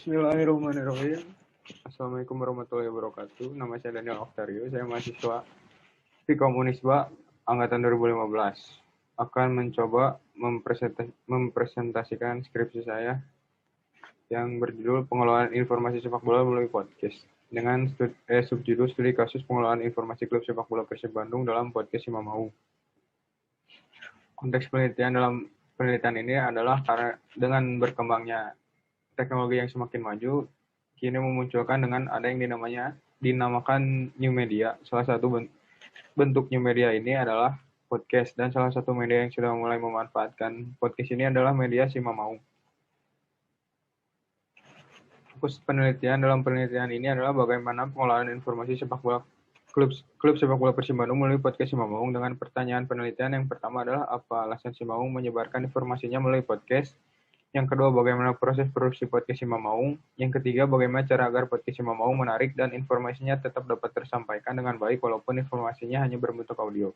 Bismillahirrahmanirrahim. Assalamualaikum warahmatullahi wabarakatuh. Nama saya Daniel Octario. Saya mahasiswa Fikom Unisba angkatan 2015. Akan mencoba mempresentasikan skripsi saya yang berjudul Pengelolaan Informasi Sepak Bola melalui Podcast dengan subjudul Studi Kasus Pengelolaan Informasi Klub Sepak Bola Persib Bandung dalam podcast Simamau. Konteks penelitian dalam penelitian ini adalah karena dengan berkembangnya teknologi yang semakin maju, kini memunculkan dengan ada yang dinamakan new media. Salah satu bentuk new media ini adalah podcast, dan salah satu media yang sudah mulai memanfaatkan podcast ini adalah media Simamau. Fokus penelitian dalam penelitian ini adalah bagaimana pengelolaan informasi sepak bola klub sepak bola Persib Bandung melalui podcast Simamau. Dengan pertanyaan penelitian yang pertama adalah apa alasan Simamau menyebarkan informasinya melalui podcast. Yang kedua, bagaimana proses produksi podcast Simamau. Yang ketiga, bagaimana cara agar podcast Simamau menarik dan informasinya tetap dapat tersampaikan dengan baik walaupun informasinya hanya berbentuk audio.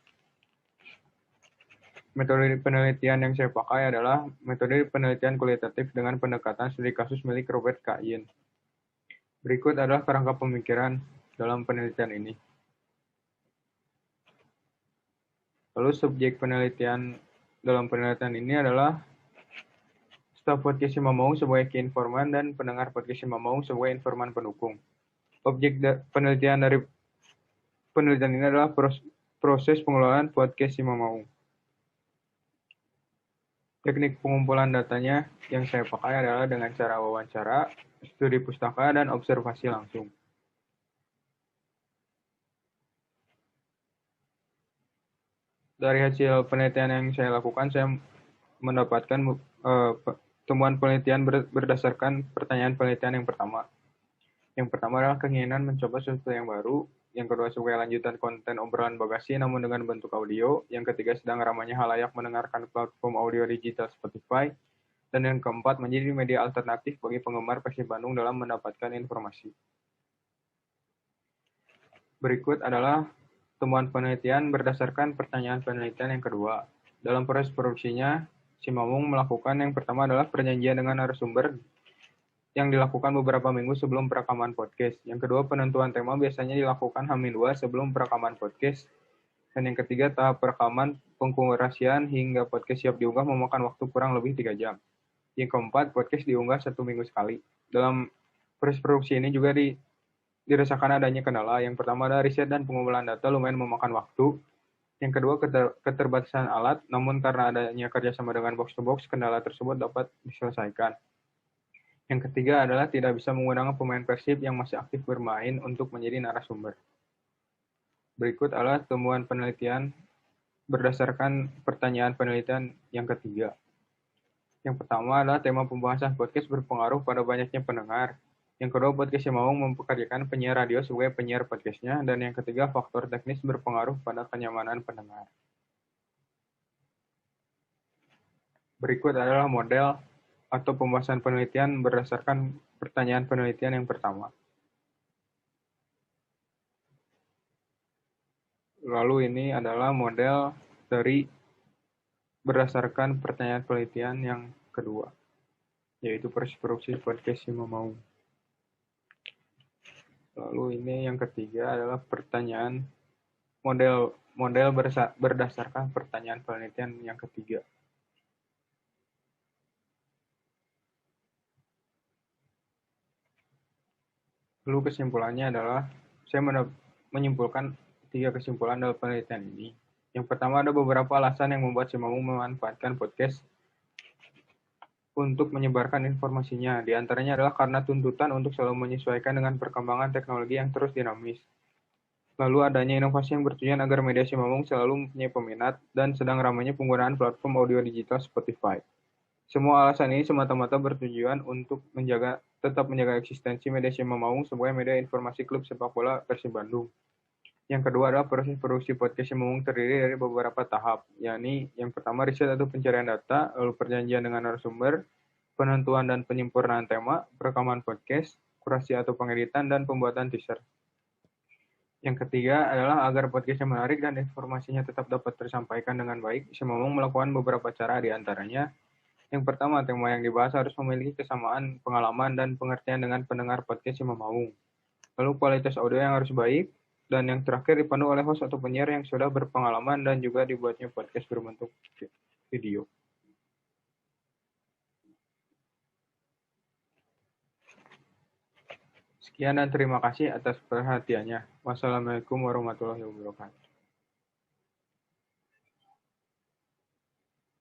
Metode penelitian yang saya pakai adalah metode penelitian kualitatif dengan pendekatan studi kasus milik Robert K. Yin. Berikut adalah kerangka pemikiran dalam penelitian ini. Lalu subjek penelitian dalam penelitian ini adalah staf podcast Simamau sebagai informan dan pendengar podcast Simamau sebagai informan pendukung. Objek penelitian dari penelitian ini adalah proses pengelolaan podcast Simamau. Teknik pengumpulan datanya yang saya pakai adalah dengan cara wawancara, studi pustaka, dan observasi langsung. Dari hasil penelitian yang saya lakukan, saya mendapatkan temuan penelitian berdasarkan pertanyaan penelitian yang pertama. Yang pertama adalah keinginan mencoba sesuatu yang baru. Yang kedua sebagai lanjutan konten obrolan bagasi namun dengan bentuk audio. Yang ketiga sedang ramainya halayak mendengarkan platform audio digital Spotify. Dan yang keempat menjadi media alternatif bagi penggemar Persib Bandung dalam mendapatkan informasi. Berikut adalah temuan penelitian berdasarkan pertanyaan penelitian yang kedua. Dalam proses produksinya, Simamau melakukan yang pertama adalah perjanjian dengan narasumber yang dilakukan beberapa minggu sebelum perekaman podcast. Yang kedua, penentuan tema biasanya dilakukan H-2 sebelum perekaman podcast. Dan yang ketiga, tahap perekaman, pengkurasian hingga podcast siap diunggah memakan waktu kurang lebih 3 jam. Yang keempat, podcast diunggah 1 minggu sekali. Dalam proses produksi ini juga dirasakan adanya kendala. Yang pertama adalah riset dan pengumpulan data lumayan memakan waktu. Yang kedua, keterbatasan alat, namun karena adanya kerjasama dengan box to box, kendala tersebut dapat diselesaikan. Yang ketiga adalah tidak bisa menggunakan pemain Persib yang masih aktif bermain untuk menjadi narasumber. Berikut adalah temuan penelitian berdasarkan pertanyaan penelitian yang ketiga. Yang pertama adalah tema pembahasan podcast berpengaruh pada banyaknya pendengar. Yang kedua, podcast yang mau mempekerjakan penyiar radio sebagai penyiar podcastnya. Dan yang ketiga, faktor teknis berpengaruh pada kenyamanan pendengar. Berikut adalah model atau pembahasan penelitian berdasarkan pertanyaan penelitian yang pertama. Lalu ini adalah model dari berdasarkan pertanyaan penelitian yang kedua, yaitu proses produksi podcast Simamau. Lalu ini yang ketiga adalah pertanyaan model berdasarkan pertanyaan penelitian yang ketiga. Lalu kesimpulannya adalah saya menyimpulkan 3 kesimpulan dalam penelitian ini. Yang pertama, ada beberapa alasan yang membuat Simamau memanfaatkan podcast untuk menyebarkan informasinya. Di antaranya adalah karena tuntutan untuk selalu menyesuaikan dengan perkembangan teknologi yang terus dinamis. Lalu adanya inovasi yang bertujuan agar media Simamau selalu mempunyai peminat dan sedang ramainya penggunaan platform audio digital Spotify. Semua alasan ini semata-mata bertujuan untuk tetap menjaga eksistensi media Simamau sebagai media informasi klub sepak bola Persib Bandung. Yang kedua adalah proses produksi podcast Simamau terdiri dari beberapa tahap, yakni yang pertama riset atau pencarian data, lalu perjanjian dengan narasumber, penentuan dan penyempurnaan tema, perekaman podcast, kurasi atau pengeditan, dan pembuatan teaser. Yang ketiga adalah agar podcastnya menarik dan informasinya tetap dapat tersampaikan dengan baik, Simamau melakukan beberapa cara di antaranya. Yang pertama, tema yang dibahas harus memiliki kesamaan pengalaman dan pengertian dengan pendengar podcast Si Mamawung. Lalu kualitas audio yang harus baik, dan yang terakhir dipandu oleh host atau penyiar yang sudah berpengalaman dan juga dibuatnya podcast berbentuk video. Sekian dan terima kasih atas perhatiannya. Wassalamualaikum warahmatullahi wabarakatuh.